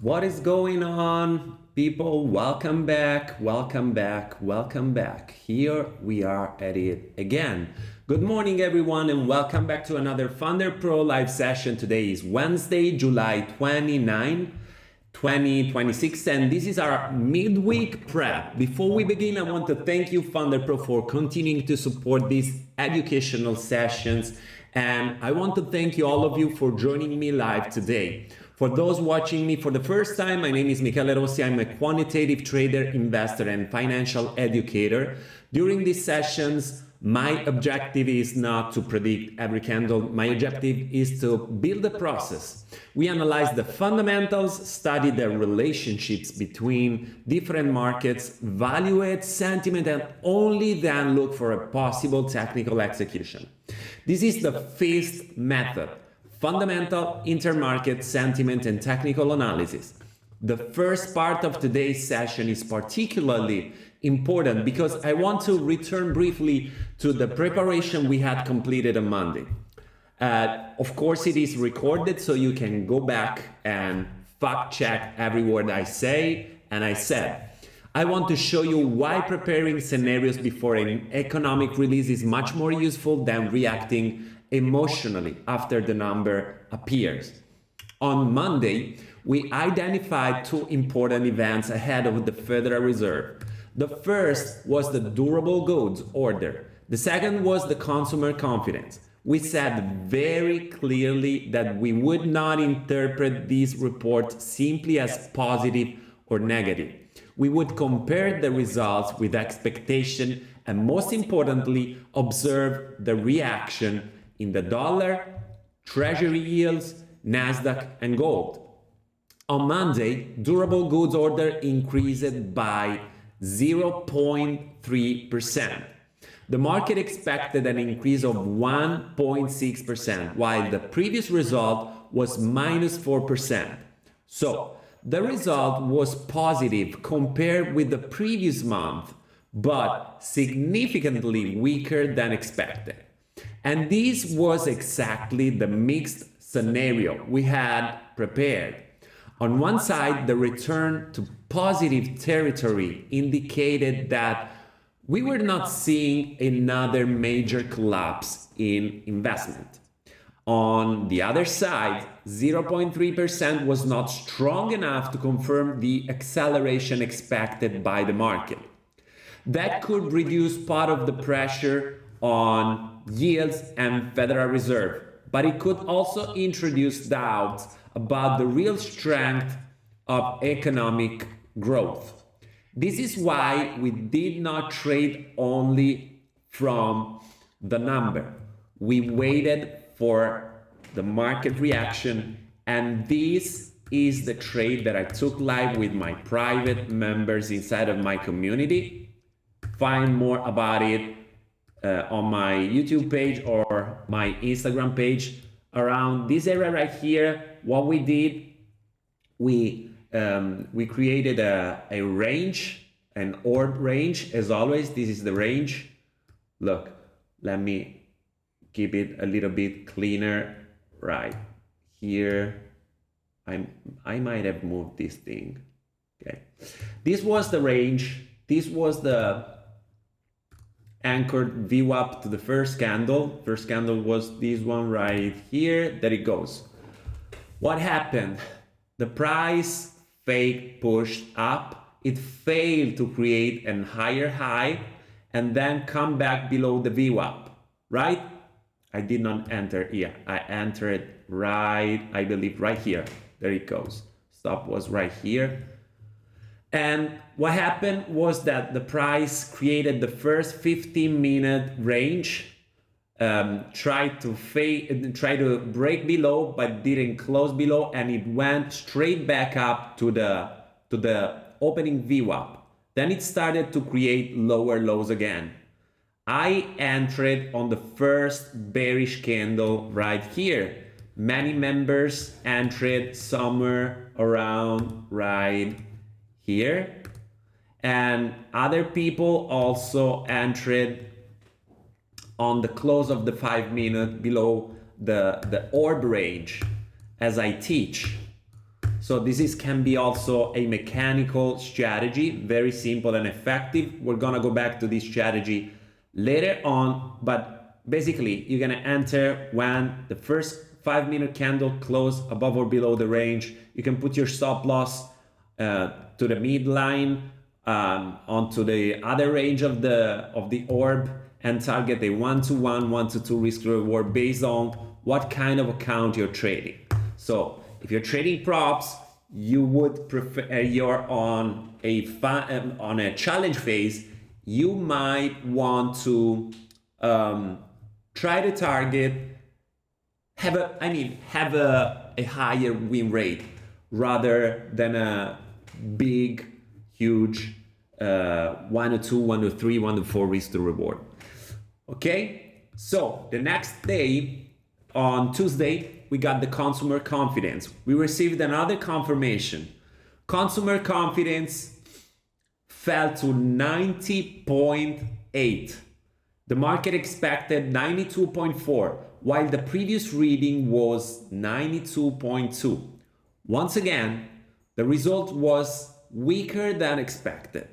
What is going on, people? Welcome back, welcome back, welcome back. Here we are at it again. Good morning, everyone, and welcome back to another Thunder Pro live session. Today is Wednesday, July 29, 2026, and this is our midweek prep. Before we begin, I want to thank you, Thunder Pro, for continuing to support these educational sessions. And I want to thank you, all of you, for joining me live today. For those watching me for the first time, my name is Michele Rossi. I'm a quantitative trader, investor, and financial educator. During these sessions, my objective is not to predict every candle. My objective is to build a process. We analyze the fundamentals, study the relationships between different markets, evaluate sentiment, and only then look for a possible technical execution. This is the FAST method: fundamental, intermarket, sentiment, and technical analysis. The first part of today's session is particularly important because I want to return briefly to the preparation we had completed on Monday. Of course, it is recorded, so you can go back and fact check every word I say and I said. I want to show you why preparing scenarios before an economic release is much more useful than reacting emotionally after the number appears. On Monday, we identified two important events ahead of the Federal Reserve. The first was the durable goods order. The second was the consumer confidence. We said very clearly that we would not interpret these reports simply as positive or negative. We would compare the results with expectation and, most importantly, observe the reaction in the dollar, treasury yields, Nasdaq, and gold. On Monday, durable goods order increased by 0.3%. The market expected an increase of 1.6%, while the previous result was minus 4%. So, the result was positive compared with the previous month, but significantly weaker than expected. And this was exactly the mixed scenario we had prepared. On one side, the return to positive territory indicated that we were not seeing another major collapse in investment. On the other side, 0.3% was not strong enough to confirm the acceleration expected by the market. That could reduce part of the pressure on yields and Federal Reserve, but it could also introduce doubts about the real strength of economic growth. This is why we did not trade only from the number. We waited for the market reaction, and this is the trade that I took live with my private members inside of my community. Find more about it on my YouTube page or my Instagram page. Around this area right here, what we did, we created a range, an orb range. As always, this is the range. Look, let me keep it a little bit cleaner right here. I might have moved this thing. Okay, this was the range. This was the anchored VWAP to the first candle. First candle was this one right here. There it goes. What happened? The price pushed up. It failed to create a higher high and then come back below the VWAP, right? I did not enter here. I entered right, I believe right here. There it goes. Stop was right here. And what happened was that the price created the first 15-minute range, tried to break below, but didn't close below, and it went straight back up to the opening VWAP. Then it started to create lower lows again. I entered on the first bearish candle right here. Many members entered somewhere around right here, and other people also entered on the close of the 5 minute below the orb range as I teach. So can be also a mechanical strategy, very simple and effective. We're gonna go back to this strategy later on, but basically you're gonna enter when the first 5-minute candle close above or below the range. You can put your stop loss to the midline, onto the other range of the orb, and target a 1-to-1, 1-to-2 risk reward based on what kind of account you're trading. So if you're trading props, you would prefer, you're on a challenge phase, you might want to try to target, have a higher win rate rather than a big, huge 1-to-2, 1-to-3, 1-to-4 risk to reward. Okay, so the next day, on Tuesday, we got the consumer confidence. We received another confirmation. Consumer confidence fell to 90.8. The market expected 92.4, while the previous reading was 92.2. Once again, the result was weaker than expected.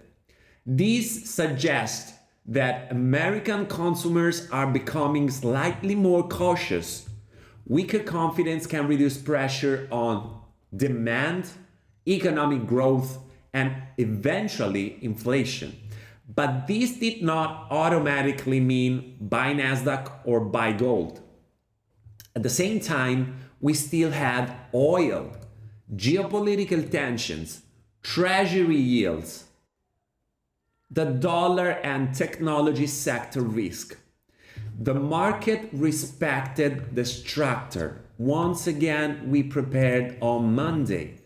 This suggests that American consumers are becoming slightly more cautious. Weaker confidence can reduce pressure on demand, economic growth, and eventually inflation. But this did not automatically mean buy Nasdaq or buy gold. At the same time, we still had oil, geopolitical tensions, treasury yields, the dollar and technology sector risk. The market respected the structure. Once again, we prepared on Monday,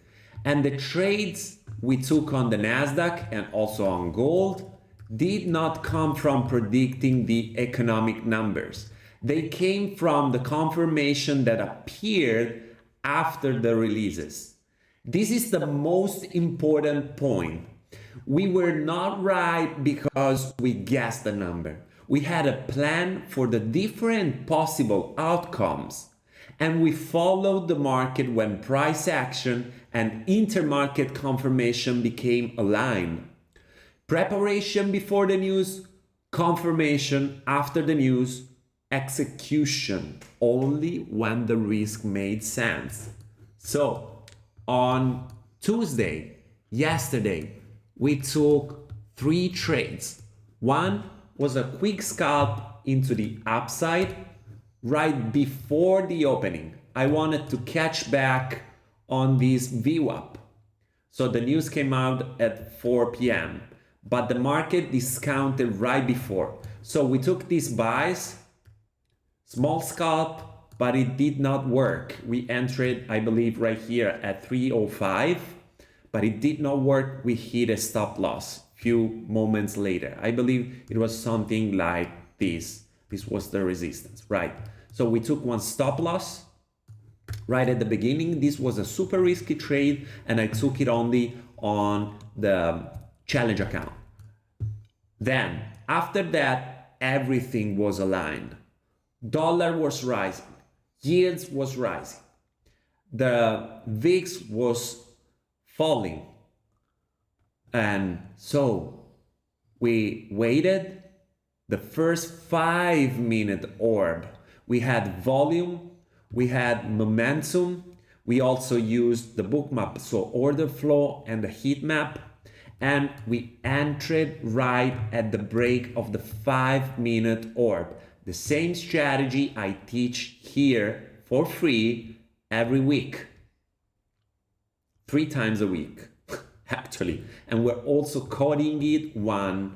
and the trades we took on the Nasdaq and also on gold did not come from predicting the economic numbers. They came from the confirmation that appeared after the releases. This is the most important point. We were not right because we guessed the number. We had a plan for the different possible outcomes, and we followed the market when price action and intermarket confirmation became aligned. Preparation before the news, confirmation after the news, execution only when the risk made sense. So on Tuesday, yesterday, we took 3 trades. One was a quick scalp into the upside right before the opening. I wanted to catch back on this VWAP. So the news came out at 4 p.m. but the market discounted right before. So we took these buys, small scalp, but it did not work. We entered, I believe, right here at 305, but it did not work. We hit a stop loss few moments later. I believe it was something like this. This was the resistance, right? So we took one stop loss right at the beginning. This was a super risky trade, and I took it only on the challenge account. Then, after that, everything was aligned. Dollar was rising, yields was rising, the VIX was falling. And so we waited the first 5-minute orb. We had volume, we had momentum. We also used the bookmap, so order flow and the heat map. And we entered right at the break of the 5-minute orb. The same strategy I teach here for free every week. 3 times a week, actually. And we're also coding it one,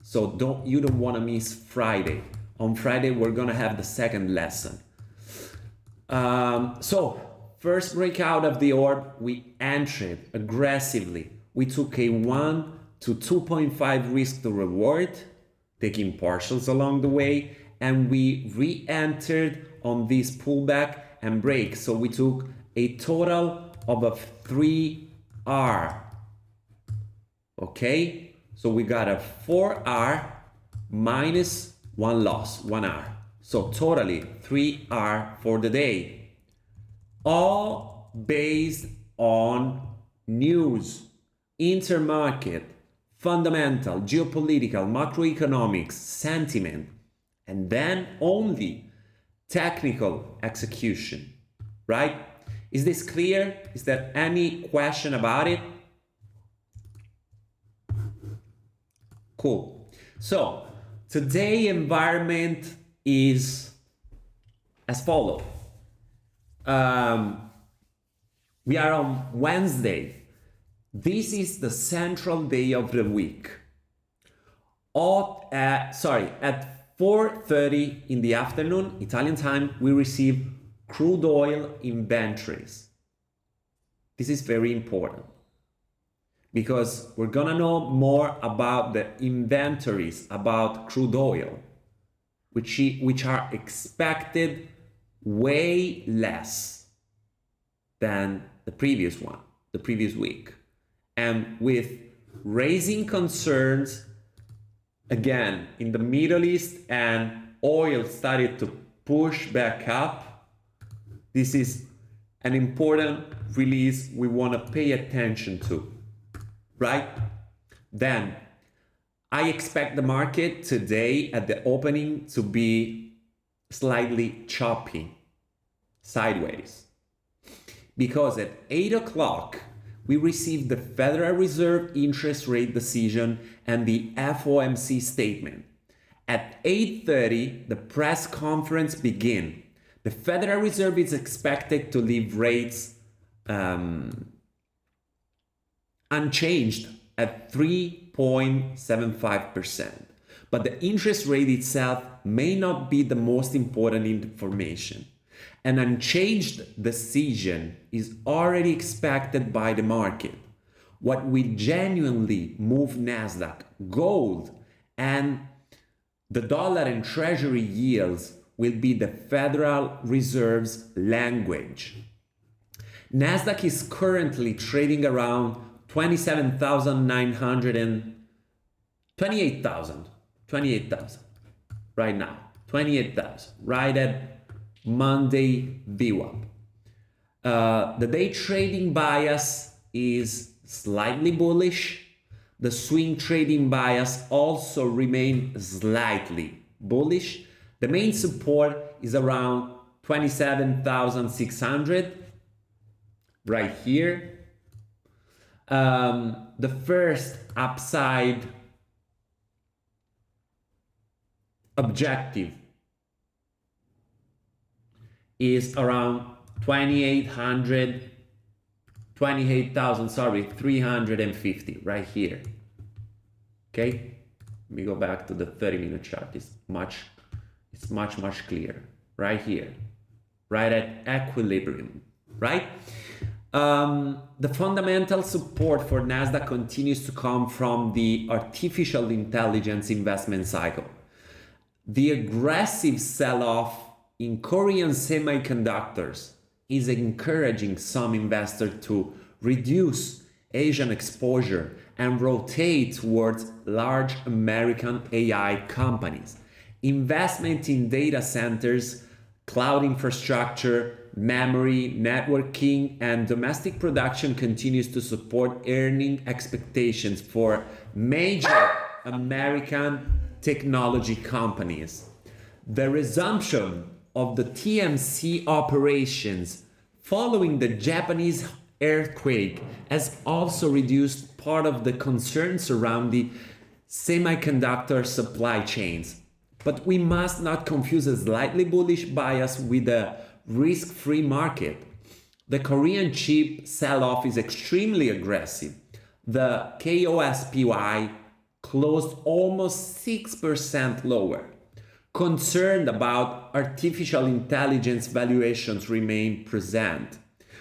so you don't want to miss Friday. On Friday, we're gonna have the second lesson. So first breakout of the orb, we entered aggressively. We took a 1 to 2.5 risk to reward, taking partials along the way, and we re-entered on this pullback and break. So we took a total of a 3R. Okay, so we got a 4R minus 1 loss, 1R. So totally 3R for the day. All based on news, intermarket, fundamental, geopolitical, macroeconomics, sentiment, and then only technical execution, right? Is this clear? Is there any question about it? Cool. So today environment is as follows. We are on Wednesday. This is the central day of the week. At 4:30 in the afternoon, Italian time, we receive crude oil inventories. This is very important because we're gonna know more about the inventories about crude oil, which are expected way less than the previous week. And with raising concerns, again, in the Middle East, and oil started to push back up, this is an important release we want to pay attention to, right? Then, I expect the market today at the opening to be slightly choppy, sideways. Because at 8 o'clock, we received the Federal Reserve interest rate decision and the FOMC statement. At 8:30, the press conference begins. The Federal Reserve is expected to leave rates unchanged at 3.75%. But the interest rate itself may not be the most important information. An unchanged decision is already expected by the market. What will genuinely move Nasdaq, gold, and the dollar and treasury yields will be the Federal Reserve's language. Nasdaq is currently trading around 27,900 and 28,000 right now, 28,000 right at Monday VWAP. The day trading bias is slightly bullish. The swing trading bias also remains slightly bullish. The main support is around 27,600 right here. The first upside objective is around 350 right here. Okay, let me go back to the 30-minute chart. It's much clearer right here, right at equilibrium, right? The fundamental support for Nasdaq continues to come from the artificial intelligence investment cycle. The aggressive sell-off in Korean semiconductors is encouraging some investors to reduce Asian exposure and rotate towards large American AI companies. Investment in data centers, cloud infrastructure, memory, networking, and domestic production continues to support earning expectations for major American technology companies. The resumption of the TMC operations following the Japanese earthquake has also reduced part of the concerns around the semiconductor supply chains. But we must not confuse a slightly bullish bias with a risk-free market. The Korean chip sell-off is extremely aggressive. The KOSPY closed almost 6% lower. Concerned about artificial intelligence valuations remain present.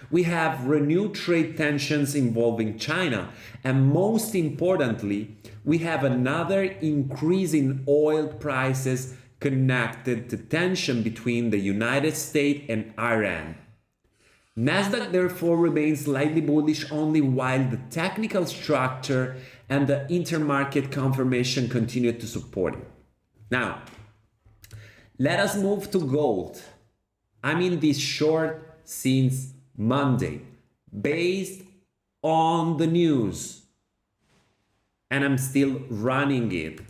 We have renewed trade tensions involving China, and most importantly, we have another increase in oil prices connected to tension between the United States and Iran. Nasdaq therefore remains slightly bullish only while the technical structure and the intermarket confirmation continue to support it. Now, let us move to gold. I'm in this short since Monday. based on the news, and I'm still running it.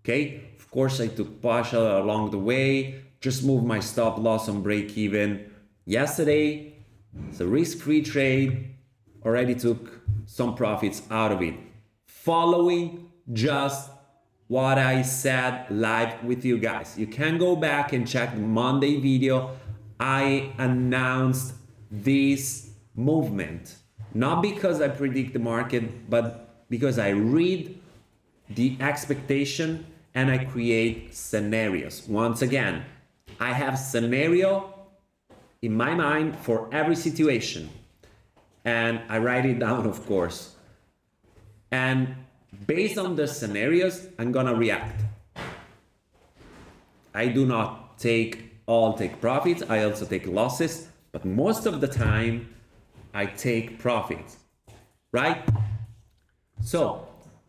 Okay, of course I took partial along the way, just moved my stop loss on break even yesterday. It's a risk-free trade, already took some profits out of it, following just what I said live with you guys. You can go back and check the Monday video. I announced this movement, not because I predict the market, but because I read the expectation and I create scenarios. Once again, I have scenario in my mind for every situation, and I write it down, of course. And based on the scenarios, I'm gonna react. I do not take profits, I also take losses, but most of the time I take profits, right? So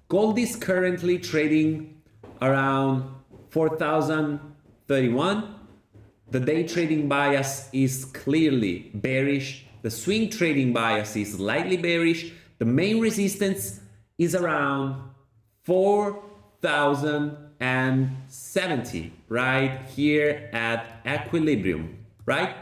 gold is currently trading around 4,031. The day trading bias is clearly bearish. The swing trading bias is slightly bearish. The main resistance is around 4,070, right here at equilibrium, right?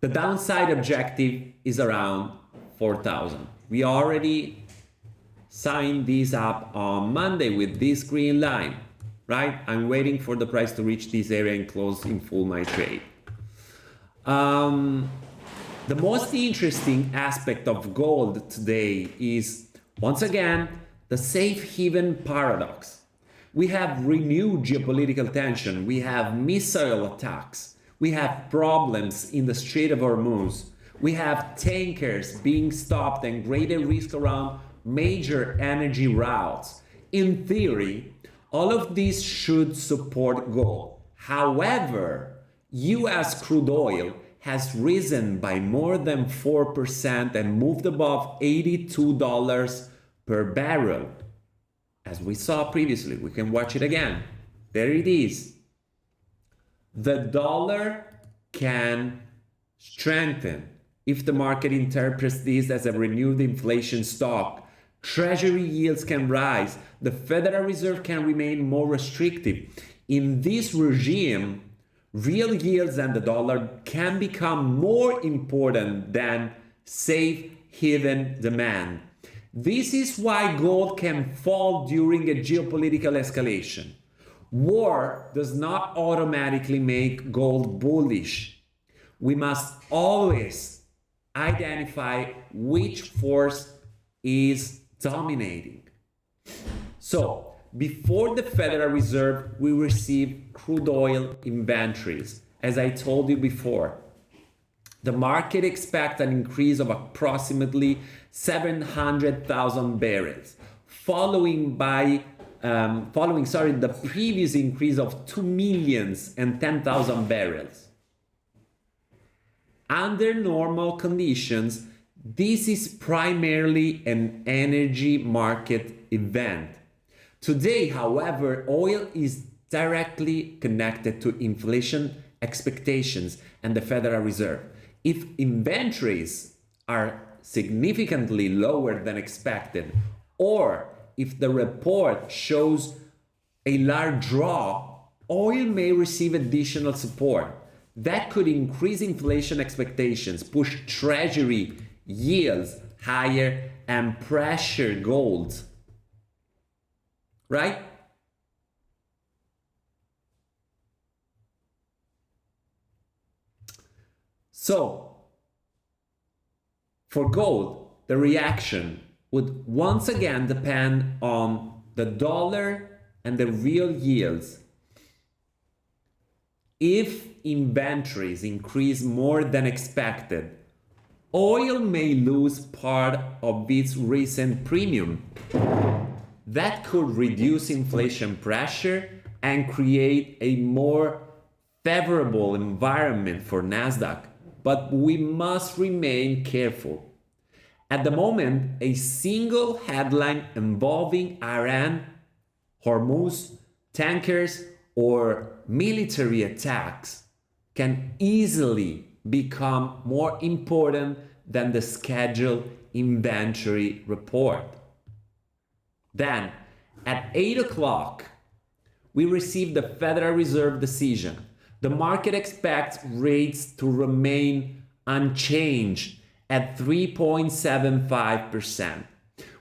The downside objective is around 4,000. We already signed this up on Monday with this green line, right? I'm waiting for the price to reach this area and close in full my trade. The most interesting aspect of gold today is, once again, the safe haven paradox. We have renewed geopolitical tension, we have missile attacks, we have problems in the Strait of Hormuz, we have tankers being stopped and greater risk around major energy routes. In theory, all of these should support gold. However, US crude oil has risen by more than 4% and moved above $82 per barrel. As we saw previously, we can watch it again. There it is. The dollar can strengthen if the market interprets this as a renewed inflation stock. Treasury yields can rise. The Federal Reserve can remain more restrictive. In this regime, real yields and the dollar can become more important than safe haven demand. This is why gold can fall during a geopolitical escalation. War does not automatically make gold bullish. We must always identify which force is dominating. So, before the Federal Reserve, we receive crude oil inventories. As I told you before, the market expects an increase of approximately 700,000 barrels, following the previous increase of 2,010,000 barrels. Under normal conditions, this is primarily an energy market event. Today, however, oil is directly connected to inflation expectations and the Federal Reserve. If inventories are significantly lower than expected, or if the report shows a large draw, oil may receive additional support. That could increase inflation expectations, push treasury yields higher, and pressure gold. Right? So, for gold, the reaction would once again depend on the dollar and the real yields. If inventories increase more than expected, oil may lose part of its recent premium. That could reduce inflation pressure and create a more favorable environment for Nasdaq. But we must remain careful. At the moment, a single headline involving Iran, Hormuz, tankers, or military attacks can easily become more important than the scheduled inventory report. Then, at 8 o'clock, we received the Federal Reserve decision. The market expects rates to remain unchanged at 3.75%.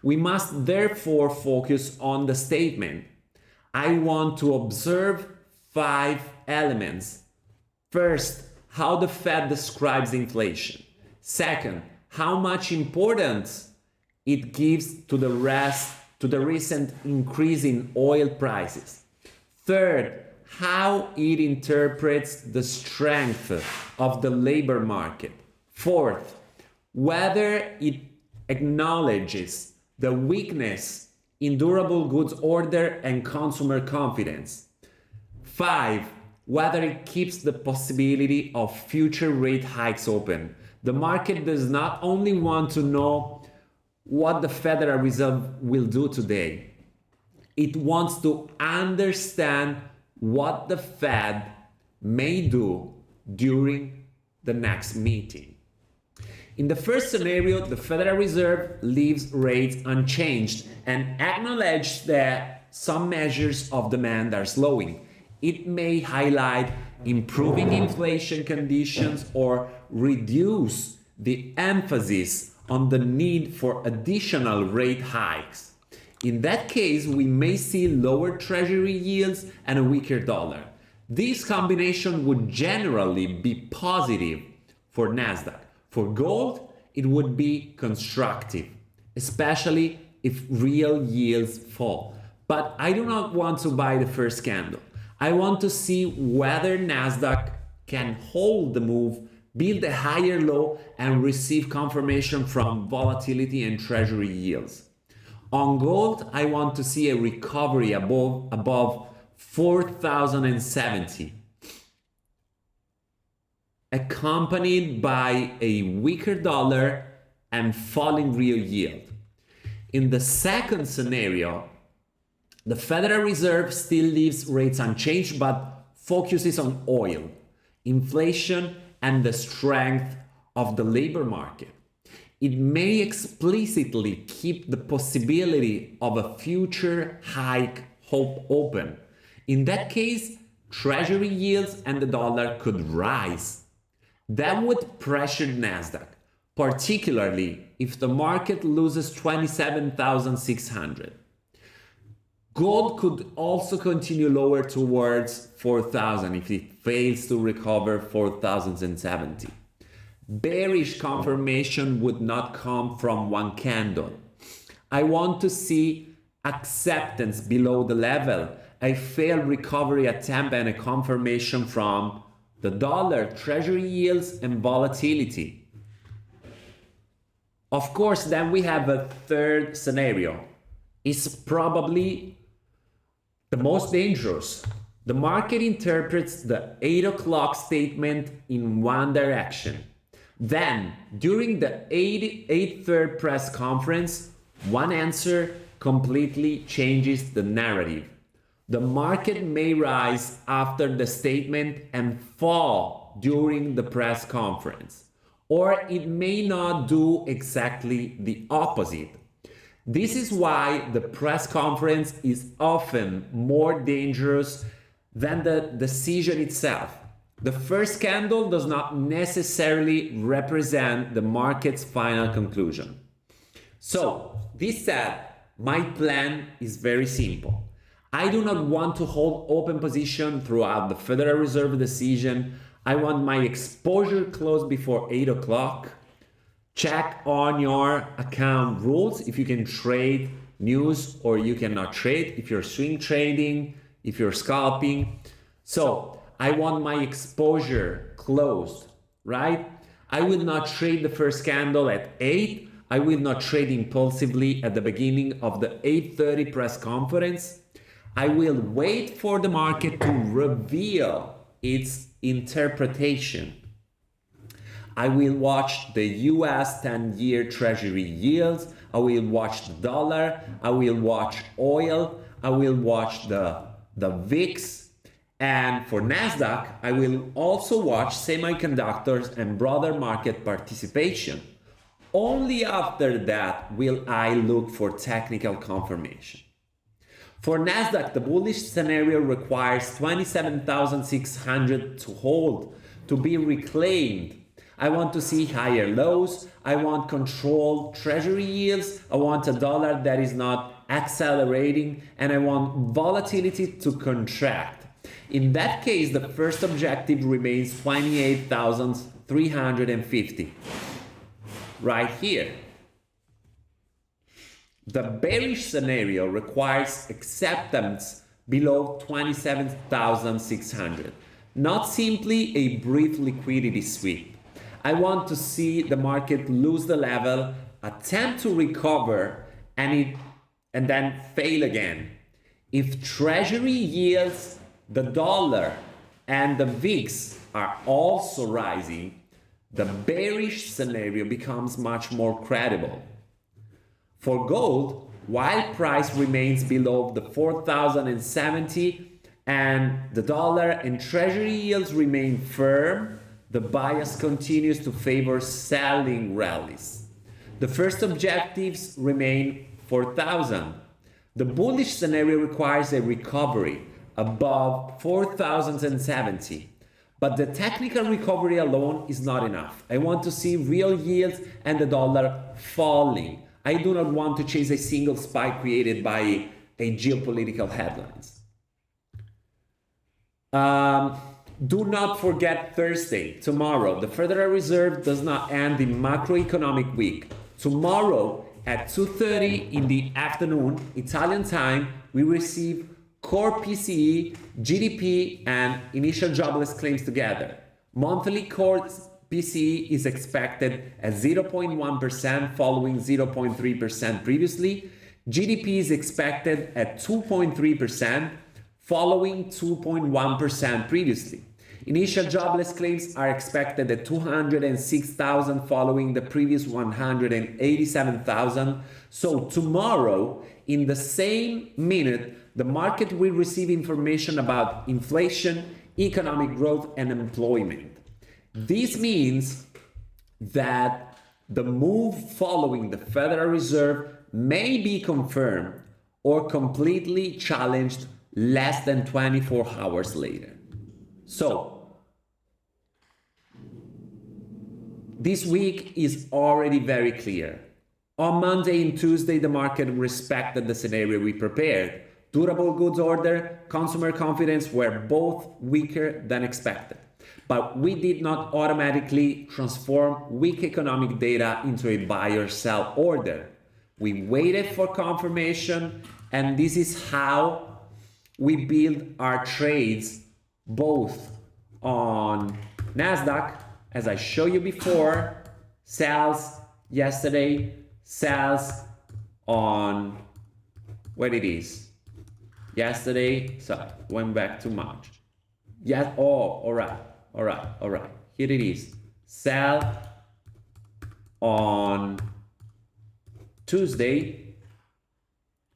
We must therefore focus on the statement. I want to observe 5 elements. First, how the Fed describes inflation. Second, how much importance it gives to the recent increase in oil prices. Third, how it interprets the strength of the labor market. Fourth, whether it acknowledges the weakness in durable goods order and consumer confidence. 5, whether it keeps the possibility of future rate hikes open. The market does not only want to know what the Federal Reserve will do today, it wants to understand what the Fed may do during the next meeting. In the first scenario, the Federal Reserve leaves rates unchanged and acknowledges that some measures of demand are slowing. It may highlight improving inflation conditions or reduce the emphasis on the need for additional rate hikes. In that case, we may see lower treasury yields and a weaker dollar. This combination would generally be positive for Nasdaq. For gold, it would be constructive, especially if real yields fall. But I do not want to buy the first candle. I want to see whether Nasdaq can hold the move, build a higher low, and receive confirmation from volatility and treasury yields. On gold, I want to see a recovery above 4,070, accompanied by a weaker dollar and falling real yield. In the second scenario, the Federal Reserve still leaves rates unchanged but focuses on oil, inflation, and the strength of the labor market. It may explicitly keep the possibility of a future hike open. In that case, treasury yields and the dollar could rise. That would pressure Nasdaq, particularly if the market loses 27,600. Gold could also continue lower towards 4,000 if it fails to recover 4,070. Bearish confirmation would not come from one candle. I want to see acceptance below the level, a failed recovery attempt, and a confirmation from the dollar, treasury yields, and volatility. Of course, then we have a third scenario. It's probably the most dangerous. The market interprets the 8 o'clock statement in one direction. Then, during the 8:30 press conference, one answer completely changes the narrative. The market may rise after the statement and fall during the press conference, or it may not do exactly the opposite. This is why the press conference is often more dangerous than the decision itself. The first candle does not necessarily represent the market's final conclusion. So, this said, my plan is very simple. I do not want to hold open position throughout the Federal Reserve decision. I want my exposure closed before 8 o'clock. Check on your account rules if you can trade news or you cannot trade, if you're swing trading, if you're scalping. So I want my exposure closed, right? I will not trade the first candle at 8. I will not trade impulsively at the beginning of the 8:30 press conference. I will wait for the market to reveal its interpretation. I will watch the US 10-year Treasury yields. I will watch the dollar. I will watch oil. I will watch the VIX. And for Nasdaq, I will also watch semiconductors and broader market participation. Only after that will I look for technical confirmation. For Nasdaq, the bullish scenario requires 27,600 to hold, to be reclaimed. I want to see higher lows. I want controlled treasury yields. I want a dollar that is not accelerating, and I want volatility to contract. In that case, the first objective remains 28,350. Right here. The bearish scenario requires acceptance below 27,600, not simply a brief liquidity sweep. I want to see the market lose the level, attempt to recover, and then fail again. If treasury yields, the dollar, and the VIX are also rising, the bearish scenario becomes much more credible. For gold, while price remains below the 4,070 and the dollar and treasury yields remain firm, the bias continues to favor selling rallies. The first objectives remain 4,000. The bullish scenario requires a recovery above 4,070. But the technical recovery alone is not enough. I want to see real yields and the dollar falling. I do not want to chase a single spike created by a geopolitical headlines. Do not forget Thursday, tomorrow. The Federal Reserve does not end the macroeconomic week. Tomorrow at 2:30 in the afternoon, Italian time, we receive core PCE, GDP, and initial jobless claims together. Monthly core PCE is expected at 0.1% following 0.3% previously. GDP is expected at 2.3% following 2.1% previously. Initial jobless claims are expected at 206,000 following the previous 187,000. So tomorrow, in the same minute, the market will receive information about inflation, economic growth, and employment. This means that the move following the Federal Reserve may be confirmed or completely challenged less than 24 hours later. So, this week is already very clear. On Monday and Tuesday, the market respected the scenario we prepared. Durable goods order, consumer confidence were both weaker than expected. But we did not automatically transform weak economic data into a buy or sell order. We waited for confirmation, and this is how we build our trades both on Nasdaq, as I showed you before, sells yesterday, sells on what it is. Yesterday, sorry, went back to March. Yes, oh, all right. Here it is. Sell on Tuesday,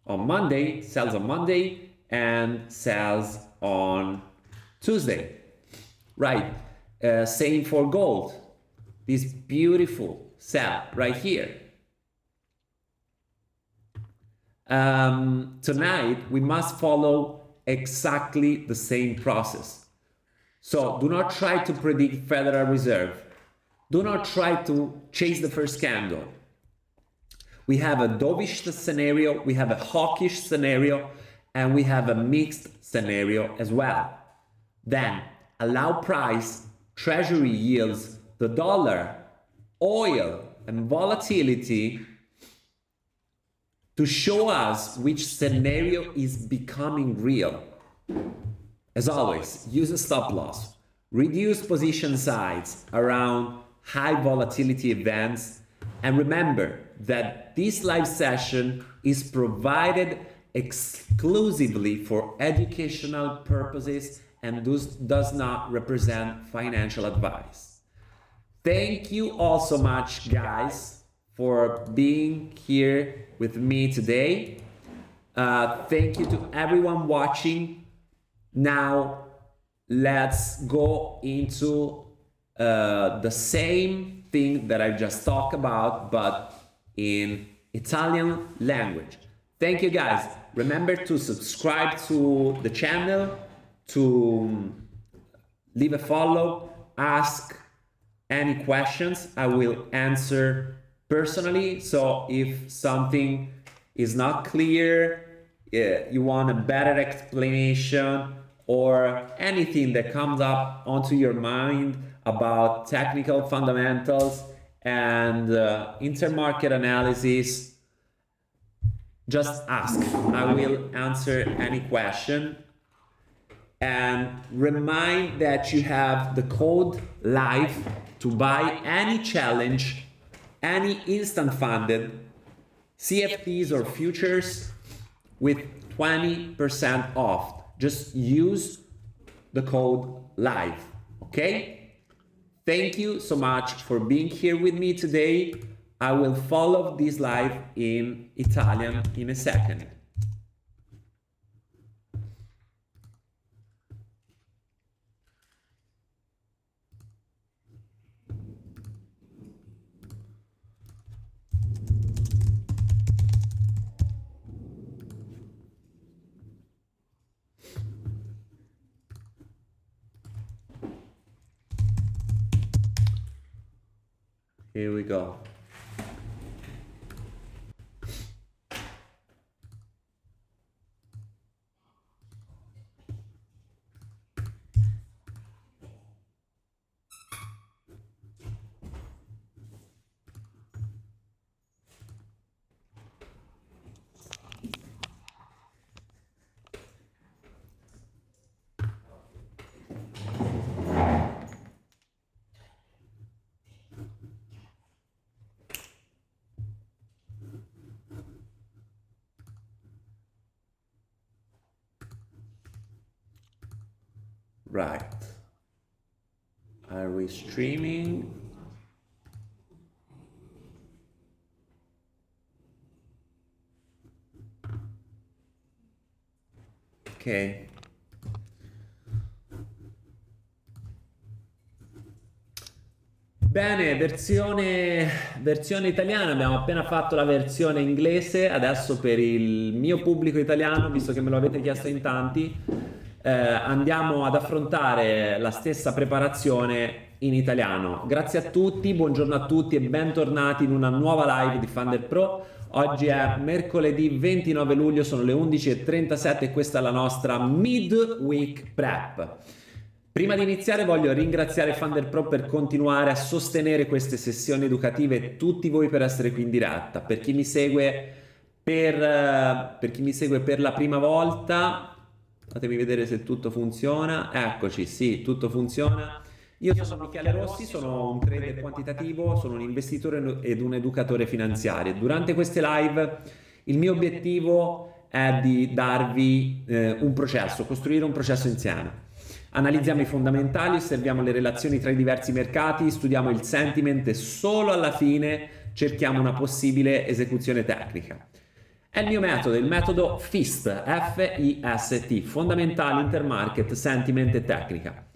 on Monday, sells on Monday, and sells on Tuesday. Right. Same for gold. This beautiful sell right here. Tonight, we must follow exactly the same process. So do not try to predict Federal Reserve. Do not try to chase the first candle. We have a dovish scenario, we have a hawkish scenario, and we have a mixed scenario as well. Then allow price, treasury yields, the dollar, oil, and volatility to show us which scenario is becoming real. As always, use a stop loss. Reduce position size around high volatility events. And remember that this live session is provided exclusively for educational purposes and does not represent financial advice. Thank you all so much, guys, for being here with me today. Thank you to everyone watching. Now, let's go into the same thing that I just talked about, but in Italian language. Thank you guys. Remember to subscribe to the channel, to leave a follow, ask any questions. I will answer personally. So if something is not clear, you want a better explanation, or anything that comes up onto your mind about technical fundamentals and intermarket analysis, just ask. I will answer any question. And remind that you have the code live to buy any challenge, any instant funded CFDs or futures with 20% off. Just use the code live, okay? Thank you so much for being here with me today. I will follow this live in Italian in a second. Here we go. Right. Are we streaming? Ok. Bene, versione italiana, abbiamo appena fatto la versione inglese, adesso per il mio pubblico italiano, visto che me lo avete chiesto in tanti, andiamo ad affrontare la stessa preparazione in italiano. Grazie a tutti, buongiorno a tutti e bentornati in una nuova live di Funder Pro. Oggi è mercoledì 29 luglio, sono le 11:37 e questa è la nostra Midweek Prep. Prima di iniziare voglio ringraziare Funder Pro per continuare a sostenere queste sessioni educative e tutti voi per essere qui in diretta. Per chi mi segue per la prima volta, fatemi vedere se tutto funziona. Eccoci, sì, tutto funziona. Io sono Michele Rossi, sono un trader quantitativo, sono un investitore ed un educatore finanziario. Durante queste live il mio obiettivo è di darvi un processo, costruire un processo insieme. Analizziamo i fondamentali, osserviamo le relazioni tra i diversi mercati, studiamo il sentiment e solo alla fine cerchiamo una possibile esecuzione tecnica. È il mio metodo, il metodo FIST, F-I-S-T, fondamentali, intermarket, sentiment e tecnica.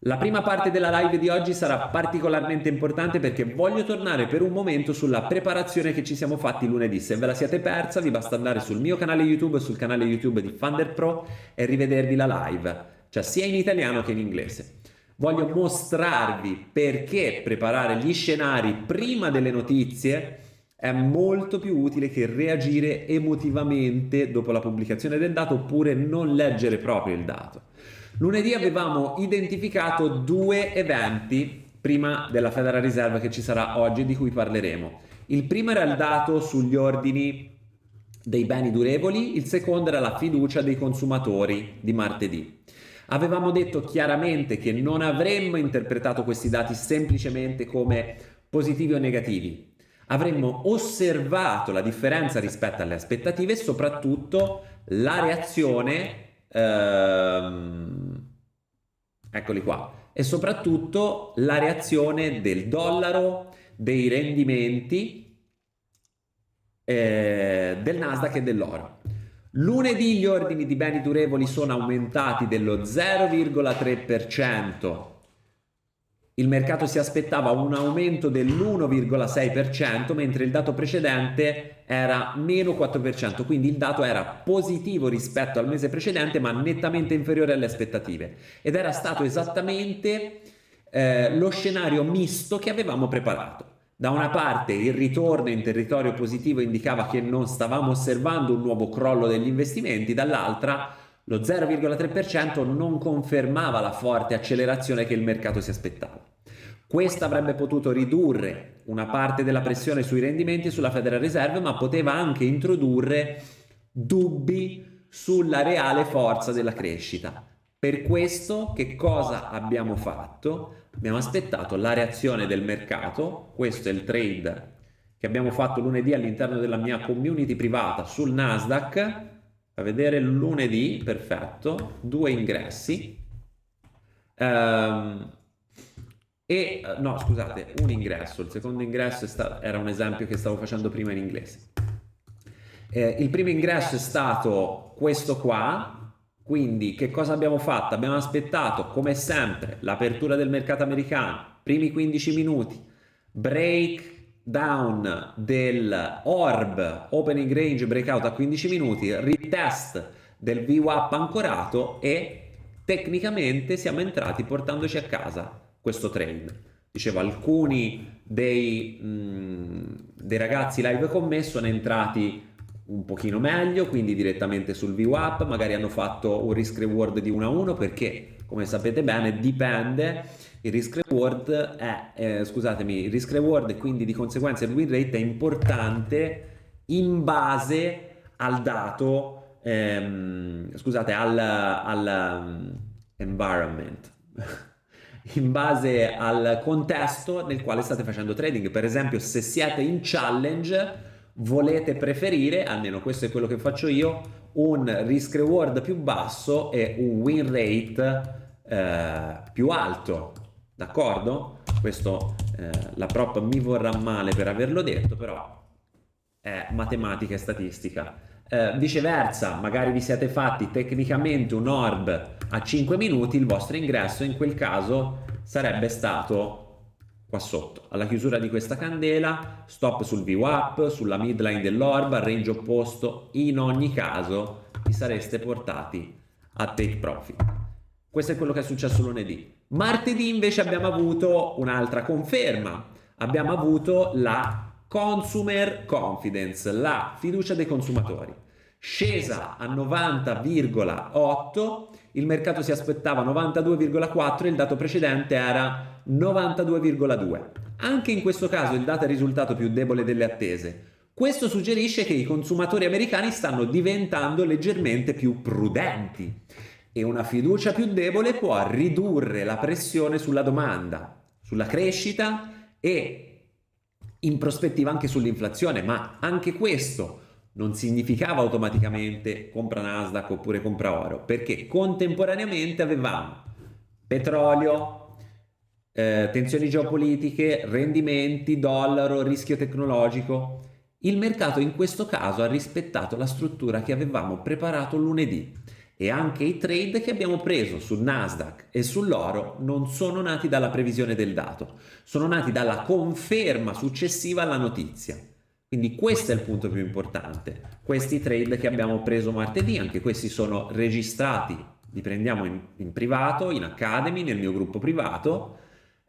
La prima parte della live di oggi sarà particolarmente importante perché voglio tornare per un momento sulla preparazione che ci siamo fatti lunedì. Se ve la siete persa vi basta andare sul mio canale YouTube e sul canale YouTube di Funder Pro e rivedervi la live, cioè sia in italiano che in inglese. Voglio mostrarvi perché preparare gli scenari prima delle notizie è molto più utile che reagire emotivamente dopo la pubblicazione del dato oppure non leggere proprio il dato. Lunedì avevamo identificato due eventi prima della Federal Reserve che ci sarà oggi, di cui parleremo. Il primo era il dato sugli ordini dei beni durevoli, il secondo era la fiducia dei consumatori di martedì. Avevamo detto chiaramente che non avremmo interpretato questi dati semplicemente come positivi o negativi. Avremmo osservato la differenza rispetto alle aspettative e soprattutto la reazione, eccoli qua, e soprattutto la reazione del dollaro, dei rendimenti del Nasdaq e dell'oro. Lunedì gli ordini di beni durevoli sono aumentati dello 0,3%. Il mercato si aspettava un aumento dell'1,6%, mentre il dato precedente era meno 4%, quindi il dato era positivo rispetto al mese precedente, ma nettamente inferiore alle aspettative. Ed era stato esattamente lo scenario misto che avevamo preparato. Da una parte il ritorno in territorio positivo indicava che non stavamo osservando un nuovo crollo degli investimenti, dall'altra lo 0,3% non confermava la forte accelerazione che il mercato si aspettava. Questo avrebbe potuto ridurre una parte della pressione sui rendimenti sulla Federal Reserve, ma poteva anche introdurre dubbi sulla reale forza della crescita. Per questo, che cosa abbiamo fatto? Abbiamo aspettato la reazione del mercato. Questo è il trade che abbiamo fatto lunedì all'interno della mia community privata sul Nasdaq. A vedere lunedì, perfetto, 2 ingressi. No, scusate, un ingresso. Il secondo ingresso era un esempio che stavo facendo prima in inglese. Il primo ingresso è stato questo qua. Quindi che cosa abbiamo fatto? Abbiamo aspettato, come sempre, l'apertura del mercato americano, primi 15 minuti, breakdown del ORB, opening range breakout a 15 minuti, retest del VWAP ancorato e tecnicamente siamo entrati portandoci a casa questo trade. Dicevo, alcuni dei ragazzi live con me sono entrati un pochino meglio, quindi direttamente sul VWAP, magari hanno fatto un risk reward di 1 a 1 perché, come sapete bene, dipende, il risk reward è, il risk reward e quindi di conseguenza il win rate è importante in base al dato, al environment. In base al contesto nel quale state facendo trading. Per esempio, se siete in challenge, volete preferire, almeno questo è quello che faccio io, un risk reward più basso e un win rate più alto, d'accordo? Questo la prop mi vorrà male per averlo detto, però è matematica e statistica. Viceversa, magari vi siete fatti tecnicamente un orb a 5 minuti, il vostro ingresso in quel caso sarebbe stato qua sotto, alla chiusura di questa candela, stop sul VWAP, sulla midline dell'orb, al range opposto. In ogni caso vi sareste portati a take profit. Questo è quello che è successo lunedì. Martedì invece abbiamo avuto un'altra conferma, abbiamo avuto la consumer confidence, la fiducia dei consumatori, scesa a 90,8, il mercato si aspettava 92,4, il dato precedente era 92,2. Anche in questo caso il dato è risultato più debole delle attese. Questo suggerisce che i consumatori americani stanno diventando leggermente più prudenti e una fiducia più debole può ridurre la pressione sulla domanda, sulla crescita e in prospettiva anche sull'inflazione, ma anche questo non significava automaticamente compra Nasdaq oppure compra oro, perché contemporaneamente avevamo petrolio, tensioni geopolitiche, rendimenti, dollaro, rischio tecnologico. Il mercato in questo caso ha rispettato la struttura che avevamo preparato lunedì e anche i trade che abbiamo preso sul Nasdaq e sull'oro non sono nati dalla previsione del dato, sono nati dalla conferma successiva alla notizia. Quindi questo è il punto più importante. Questi trade che abbiamo preso martedì, anche questi sono registrati, li prendiamo in privato, in Academy, nel mio gruppo privato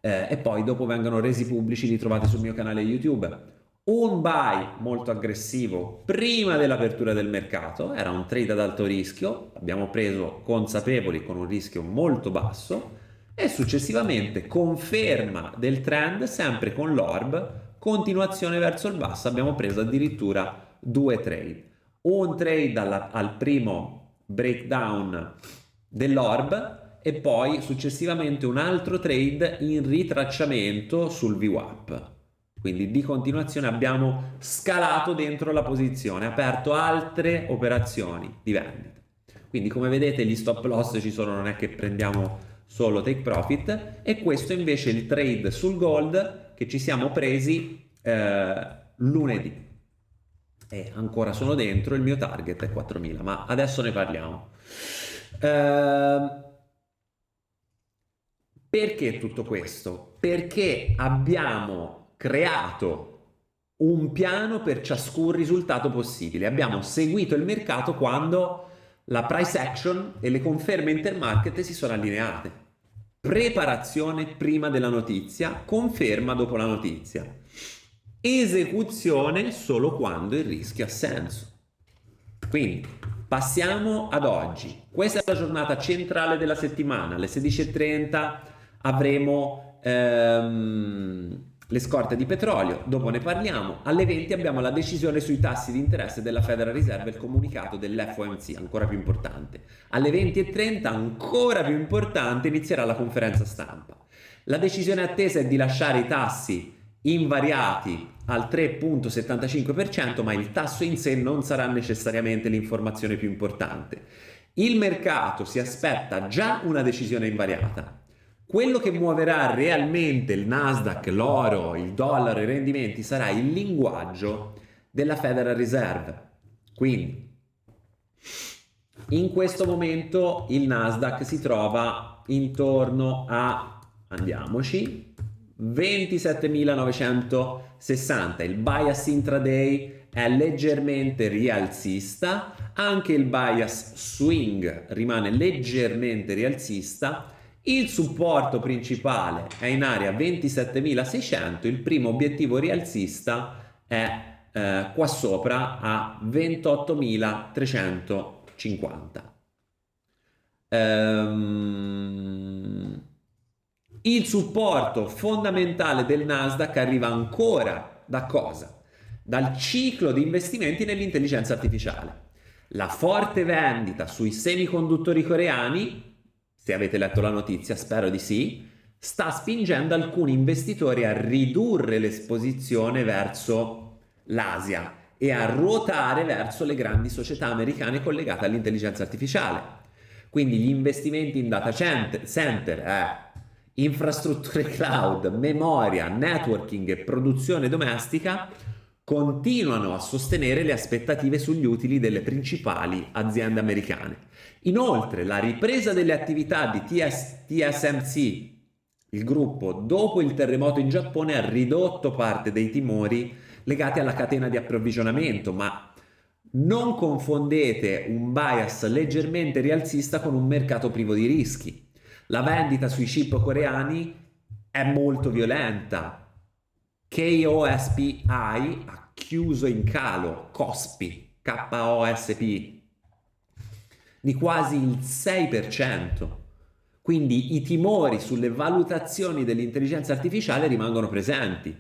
e poi dopo vengono resi pubblici, li trovate sul mio canale YouTube. Un buy molto aggressivo prima dell'apertura del mercato, era un trade ad alto rischio, abbiamo preso consapevoli con un rischio molto basso e successivamente conferma del trend sempre con l'orb, continuazione verso il basso, abbiamo preso addirittura 2 trade. Un trade al primo breakdown dell'orb e poi successivamente un altro trade in ritracciamento sul VWAP. Quindi di continuazione abbiamo scalato dentro la posizione, aperto altre operazioni di vendita. Quindi come vedete gli stop loss ci sono, non è che prendiamo solo take profit, e questo invece è il trade sul gold che ci siamo presi lunedì. ancora sono dentro, il mio target è 4.000, ma adesso ne parliamo. Perché tutto questo? Perché abbiamo creato un piano per ciascun risultato possibile. Abbiamo seguito il mercato quando la price action e le conferme intermarket si sono allineate. Preparazione prima della notizia, conferma dopo la notizia. Esecuzione solo quando il rischio ha senso. Quindi passiamo ad oggi. Questa è la giornata centrale della settimana. Alle 16:30 avremo le scorte di petrolio, dopo ne parliamo. Alle 20 abbiamo la decisione sui tassi di interesse della Federal Reserve e il comunicato dell'FOMC, ancora più importante. Alle 20:30, ancora più importante, inizierà la conferenza stampa. La decisione attesa è di lasciare i tassi invariati al 3,75%, ma il tasso in sé non sarà necessariamente l'informazione più importante. Il mercato si aspetta già una decisione invariata. Quello che muoverà realmente il Nasdaq, l'oro, il dollaro, i rendimenti sarà il linguaggio della Federal Reserve. Quindi, in questo momento il Nasdaq si trova intorno a, andiamoci, 27.960. Il bias intraday è leggermente rialzista, anche il bias swing rimane leggermente rialzista. Il supporto principale è in area 27.600, il primo obiettivo rialzista è qua sopra a 28.350. Il supporto fondamentale del Nasdaq arriva ancora da cosa? Dal ciclo di investimenti nell'intelligenza artificiale. La forte vendita sui semiconduttori coreani, se avete letto la notizia, spero di sì, sta spingendo alcuni investitori a ridurre l'esposizione verso l'Asia e a ruotare verso le grandi società americane collegate all'intelligenza artificiale. Quindi gli investimenti in data center, infrastrutture cloud, memoria, networking e produzione domestica continuano a sostenere le aspettative sugli utili delle principali aziende americane. Inoltre, la ripresa delle attività di TSMC, il gruppo, dopo il terremoto in Giappone, ha ridotto parte dei timori legati alla catena di approvvigionamento, ma non confondete un bias leggermente rialzista con un mercato privo di rischi. La vendita sui chip coreani è molto violenta. KOSPI ha chiuso in calo, KOSP, di quasi il 6%. Quindi i timori sulle valutazioni dell'intelligenza artificiale rimangono presenti.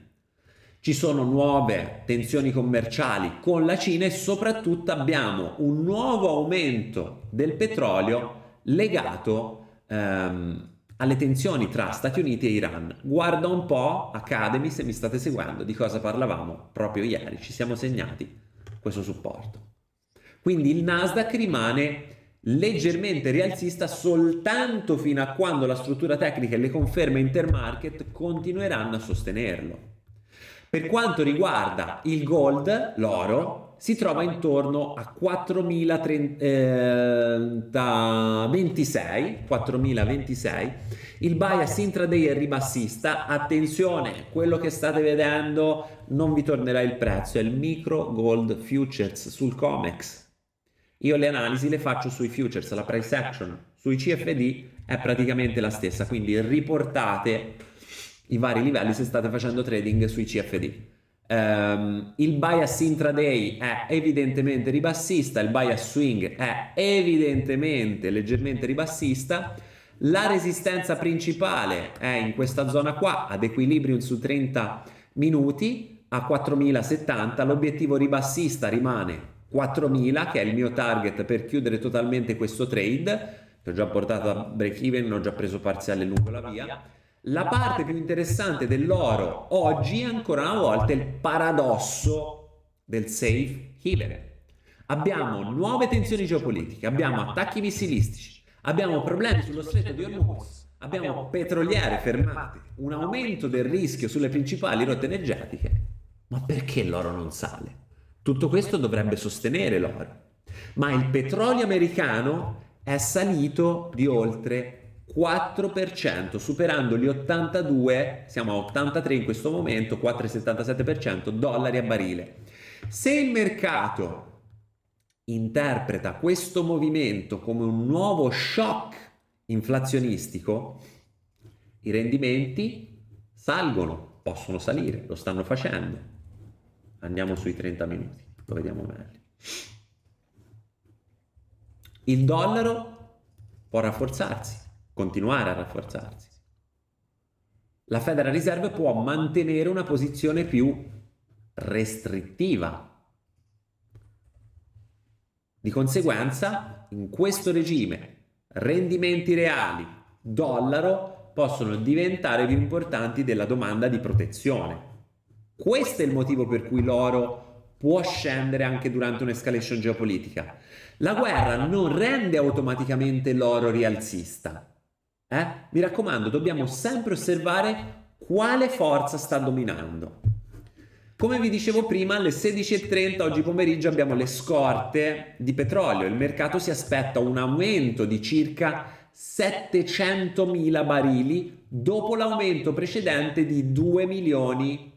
Ci sono nuove tensioni commerciali con la Cina e soprattutto abbiamo un nuovo aumento del petrolio legato alle tensioni tra Stati Uniti e Iran. Guarda un po', Academy, se mi state seguendo, di cosa parlavamo proprio ieri. Ci siamo segnati questo supporto. Quindi il Nasdaq rimane leggermente rialzista soltanto fino a quando la struttura tecnica e le conferme intermarket continueranno a sostenerlo. Per quanto riguarda il gold, l'oro, si trova intorno a 4.026. Il bias intraday è ribassista. Attenzione, quello che state vedendo non vi tornerà il prezzo, è il micro gold futures sul COMEX. Io le analisi le faccio sui futures, la price action sui CFD è praticamente la stessa, quindi riportate i vari livelli se state facendo trading sui CFD. Il bias intraday è evidentemente ribassista, il bias swing è evidentemente leggermente ribassista. La resistenza principale è in questa zona qua, ad equilibrium su 30 minuti a 4.070. L'obiettivo ribassista rimane 4.000, che è il mio target per chiudere totalmente questo trade, che ho già portato a break even, ho già preso parziale lungo la via. La parte più interessante dell'oro oggi è ancora una volta il paradosso del safe haven. Abbiamo nuove tensioni geopolitiche, abbiamo attacchi missilistici, abbiamo problemi sullo stretto di Hormuz, abbiamo petroliere fermate, un aumento del rischio sulle principali rotte energetiche. Ma perché l'oro non sale? Tutto questo dovrebbe sostenere l'oro. Ma il petrolio americano è salito di oltre 4%, superando gli 82, siamo a 83 in questo momento, 4,77% dollari a barile. Se il mercato interpreta questo movimento come un nuovo shock inflazionistico, i rendimenti salgono, possono salire, lo stanno facendo. Andiamo sui 30 minuti, lo vediamo meglio. Il dollaro può rafforzarsi, continuare a rafforzarsi. La Federal Reserve può mantenere una posizione più restrittiva. Di conseguenza, in questo regime, rendimenti reali, dollaro, possono diventare più importanti della domanda di protezione. Questo è il motivo per cui l'oro può scendere anche durante un'escalation geopolitica. La guerra non rende automaticamente l'oro rialzista. Mi raccomando, dobbiamo sempre osservare quale forza sta dominando. Come vi dicevo prima, alle 16:30 oggi pomeriggio abbiamo le scorte di petrolio. Il mercato si aspetta un aumento di circa 700.000 barili dopo l'aumento precedente di 2 milioni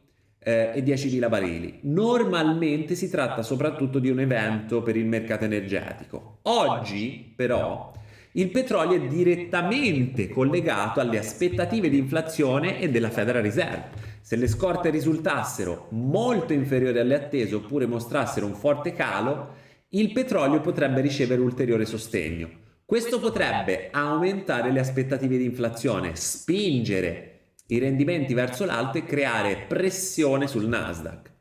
e 10.000 barili. Normalmente si tratta soprattutto di un evento per il mercato energetico. Oggi, però, il petrolio è direttamente collegato alle aspettative di inflazione e della Federal Reserve. Se le scorte risultassero molto inferiori alle attese oppure mostrassero un forte calo, il petrolio potrebbe ricevere ulteriore sostegno. Questo potrebbe aumentare le aspettative di inflazione, spingere i rendimenti verso l'alto e creare pressione sul Nasdaq.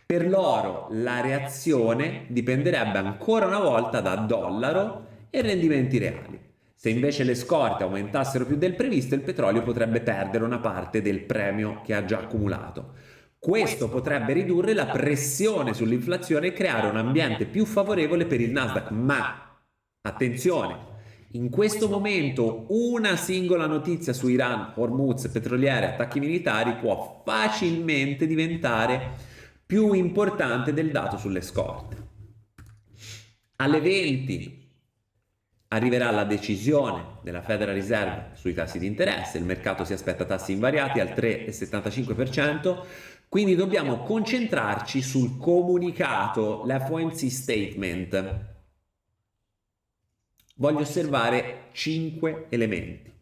Per l'oro la reazione dipenderebbe ancora una volta da dollaro e rendimenti reali. Se invece le scorte aumentassero più del previsto, il petrolio potrebbe perdere una parte del premio che ha già accumulato. Questo potrebbe ridurre la pressione sull'inflazione e creare un ambiente più favorevole per il Nasdaq. Ma, attenzione, in questo momento una singola notizia su Iran, Hormuz, petroliere, attacchi militari può facilmente diventare più importante del dato sulle scorte. Alle 20 arriverà la decisione della Federal Reserve sui tassi di interesse, il mercato si aspetta tassi invariati al 3,75%, quindi dobbiamo concentrarci sul comunicato, l'FOMC statement. Voglio osservare 5 elementi.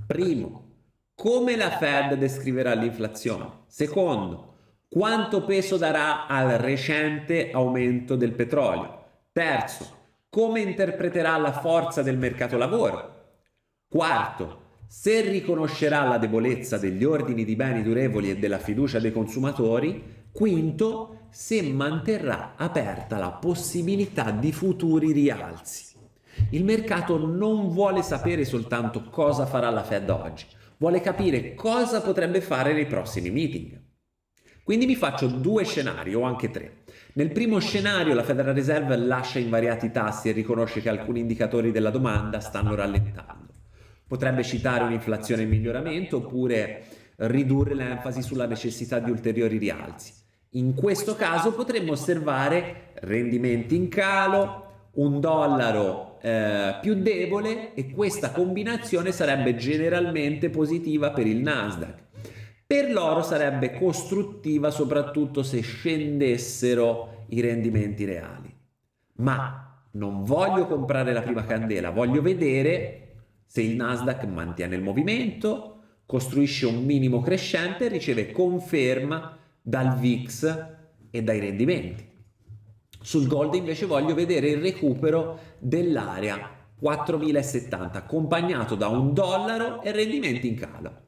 Primo, come la Fed descriverà l'inflazione. Secondo, quanto peso darà al recente aumento del petrolio. Terzo, come interpreterà la forza del mercato lavoro. Quarto, se riconoscerà la debolezza degli ordini di beni durevoli e della fiducia dei consumatori. Quinto, se manterrà aperta la possibilità di futuri rialzi. Il mercato non vuole sapere soltanto cosa farà la Fed oggi, vuole capire cosa potrebbe fare nei prossimi meeting. Quindi vi faccio 2 scenari o anche 3. Nel primo scenario la Federal Reserve lascia invariati i tassi e riconosce che alcuni indicatori della domanda stanno rallentando. Potrebbe citare un'inflazione in miglioramento oppure ridurre l'enfasi sulla necessità di ulteriori rialzi. In questo caso potremmo osservare rendimenti in calo, un dollaro più debole e questa combinazione sarebbe generalmente positiva per il Nasdaq. Per l'oro sarebbe costruttiva soprattutto se scendessero i rendimenti reali. Ma non voglio comprare la prima candela, voglio vedere se il Nasdaq mantiene il movimento, costruisce un minimo crescente e riceve conferma dal VIX e dai rendimenti. Sul gold invece voglio vedere il recupero dell'area 4.070 accompagnato da un dollaro e rendimenti in calo.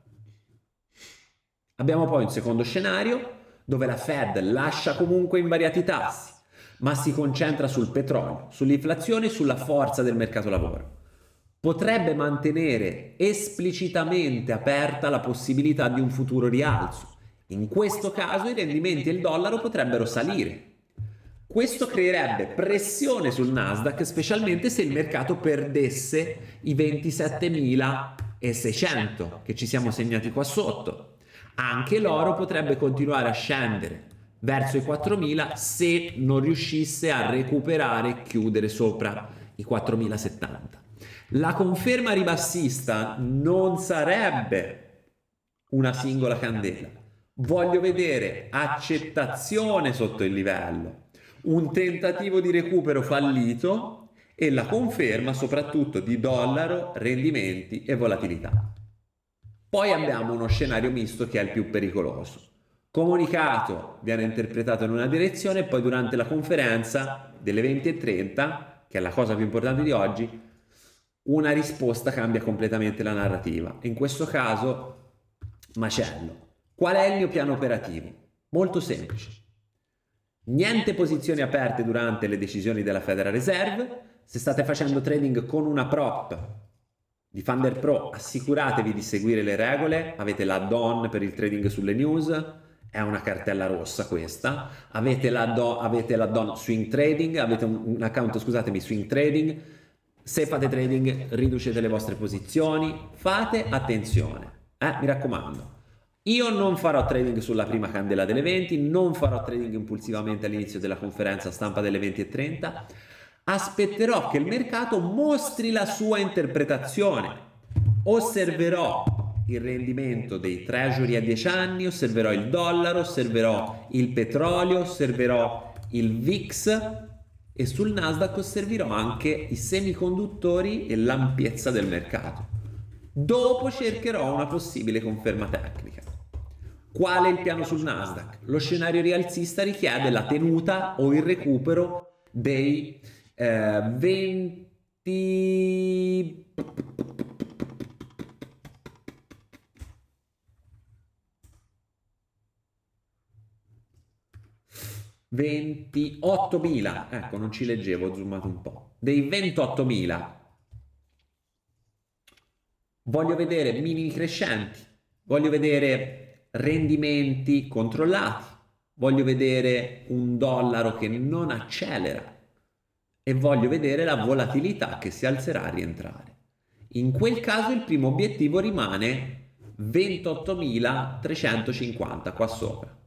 Abbiamo poi un secondo scenario dove la Fed lascia comunque invariati i tassi, ma si concentra sul petrolio, sull'inflazione e sulla forza del mercato lavoro. Potrebbe mantenere esplicitamente aperta la possibilità di un futuro rialzo. In questo caso i rendimenti e il dollaro potrebbero salire. Questo creerebbe pressione sul Nasdaq, specialmente se il mercato perdesse i 27.600 che ci siamo segnati qua sotto. Anche l'oro potrebbe continuare a scendere, verso i 4.000 se non riuscisse a recuperare e chiudere sopra i 4.070. La conferma ribassista non sarebbe una singola candela. Voglio vedere accettazione sotto il livello, un tentativo di recupero fallito e la conferma soprattutto di dollaro, rendimenti e volatilità. Poi abbiamo uno scenario misto che è il più pericoloso. Comunicato viene interpretato in una direzione e poi durante la conferenza delle 20:30, che è la cosa più importante di oggi, una risposta cambia completamente la narrativa. In questo caso, macello. Qual è il mio piano operativo? Molto semplice. Niente posizioni aperte durante le decisioni della Federal Reserve. Se state facendo trading con una prop di Thunder Pro, assicuratevi di seguire le regole. Avete l'add-on per il trading sulle news, è una cartella rossa questa. Avete l'add-on swing trading, avete un account, scusatemi, swing trading. Se fate trading riducete le vostre posizioni, fate attenzione, mi raccomando. Io non farò trading sulla prima candela delle 20, non farò trading impulsivamente all'inizio della conferenza stampa delle 20:30, aspetterò che il mercato mostri la sua interpretazione, osserverò il rendimento dei treasury a 10 anni, osserverò il dollaro, osserverò il petrolio, osserverò il VIX e sul Nasdaq osserverò anche i semiconduttori e l'ampiezza del mercato. Dopo cercherò una possibile conferma tecnica. Qual è il piano sul Nasdaq? Lo scenario rialzista richiede la tenuta o il recupero dei 28.000, ecco, non ci leggevo, ho zoomato un po', dei 28.000. Voglio vedere minimi crescenti, voglio vedere rendimenti controllati, voglio vedere un dollaro che non accelera e voglio vedere la volatilità che si alzerà a rientrare. In quel caso il primo obiettivo rimane 28.350 qua sopra.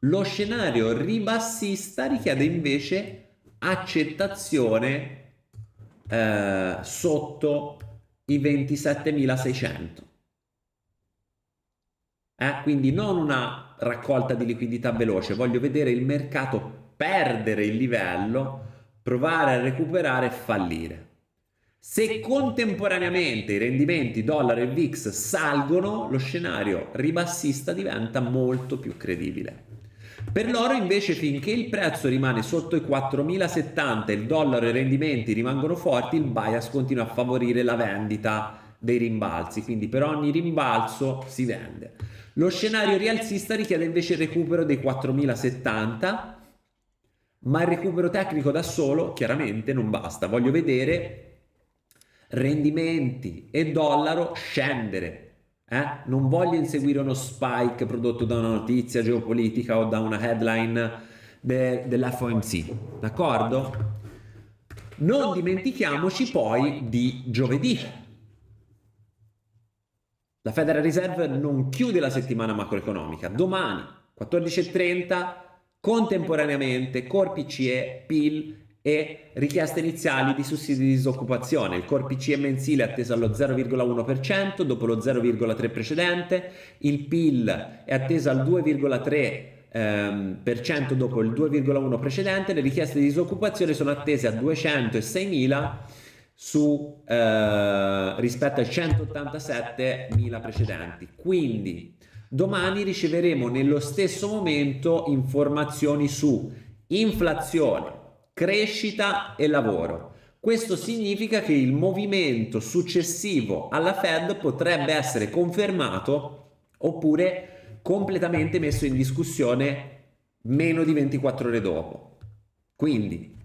Lo scenario ribassista richiede invece accettazione sotto i 27.600. Quindi non una raccolta di liquidità veloce, voglio vedere il mercato perdere il livello, provare a recuperare e fallire. Se contemporaneamente i rendimenti dollaro e VIX salgono, lo scenario ribassista diventa molto più credibile. Per l'oro invece, finché il prezzo rimane sotto i 4.070 e il dollaro e i rendimenti rimangono forti, il bias continua a favorire la vendita dei rimbalzi, quindi per ogni rimbalzo si vende. Lo scenario rialzista richiede invece il recupero dei 4.070, ma il recupero tecnico da solo chiaramente non basta. Voglio vedere rendimenti e dollaro scendere. Non voglio inseguire uno spike prodotto da una notizia geopolitica o da una headline dell'FOMC, d'accordo? Non dimentichiamoci poi di giovedì. La Federal Reserve non chiude la settimana macroeconomica. Domani, 14:30, contemporaneamente core PCE, PIL e richieste iniziali di sussidi di disoccupazione. Il core PCE mensile è atteso allo 0,1% dopo lo 0,3 precedente, il PIL è atteso al 2,3% dopo il 2,1 precedente, le richieste di disoccupazione sono attese a 206.000 rispetto ai 187.000 precedenti. Quindi domani riceveremo nello stesso momento informazioni su inflazione, crescita e lavoro. Questo significa che il movimento successivo alla Fed potrebbe essere confermato oppure completamente messo in discussione meno di 24 ore dopo. Quindi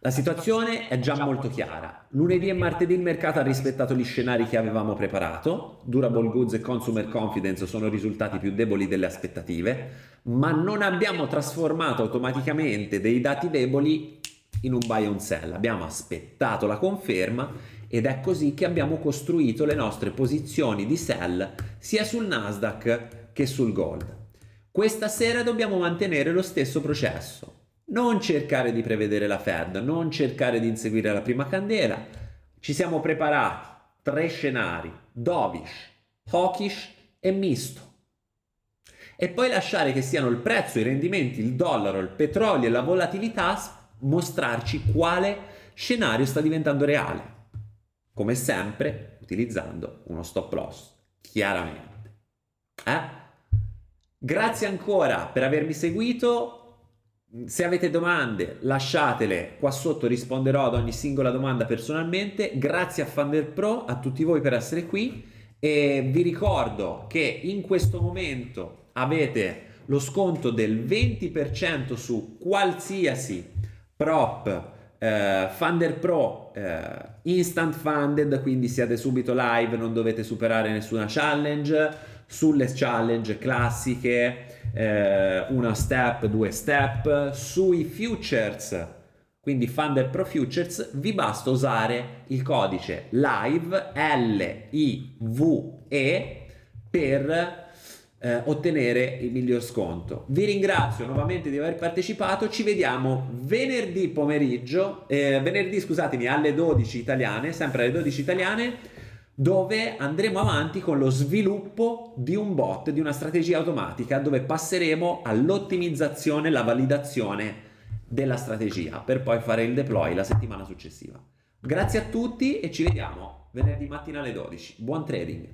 la situazione è già molto chiara. Lunedì e martedì il mercato ha rispettato gli scenari che avevamo preparato. Durable goods e consumer confidence sono risultati più deboli delle aspettative, ma non abbiamo trasformato automaticamente dei dati deboli in un buy and sell, abbiamo aspettato la conferma ed è così che abbiamo costruito le nostre posizioni di sell sia sul Nasdaq che sul Gold. Questa sera dobbiamo mantenere lo stesso processo. Non cercare di prevedere la Fed, non cercare di inseguire la prima candela. Ci siamo preparati 3 scenari: dovish, hawkish e misto. E poi lasciare che siano il prezzo, i rendimenti, il dollaro, il petrolio e la volatilità mostrarci quale scenario sta diventando reale. Come sempre, utilizzando uno stop loss, chiaramente. Grazie ancora per avermi seguito. Se avete domande lasciatele qua sotto, risponderò ad ogni singola domanda personalmente. Grazie a Funder Pro, a tutti voi per essere qui, e vi ricordo che in questo momento avete lo sconto del 20% su qualsiasi prop Funder Pro instant funded, quindi siete subito live, non dovete superare nessuna challenge. Sulle challenge classiche, una step, 2 step, sui futures, quindi Funder Pro Futures, vi basta usare il codice LIVE, LIVE, per ottenere il miglior sconto. Vi ringrazio nuovamente di aver partecipato, ci vediamo venerdì pomeriggio, scusatemi, alle 12 italiane, sempre alle 12 italiane, dove andremo avanti con lo sviluppo di un bot, di una strategia automatica, dove passeremo all'ottimizzazione, la validazione della strategia, per poi fare il deploy la settimana successiva. Grazie a tutti e ci vediamo venerdì mattina alle 12. Buon trading!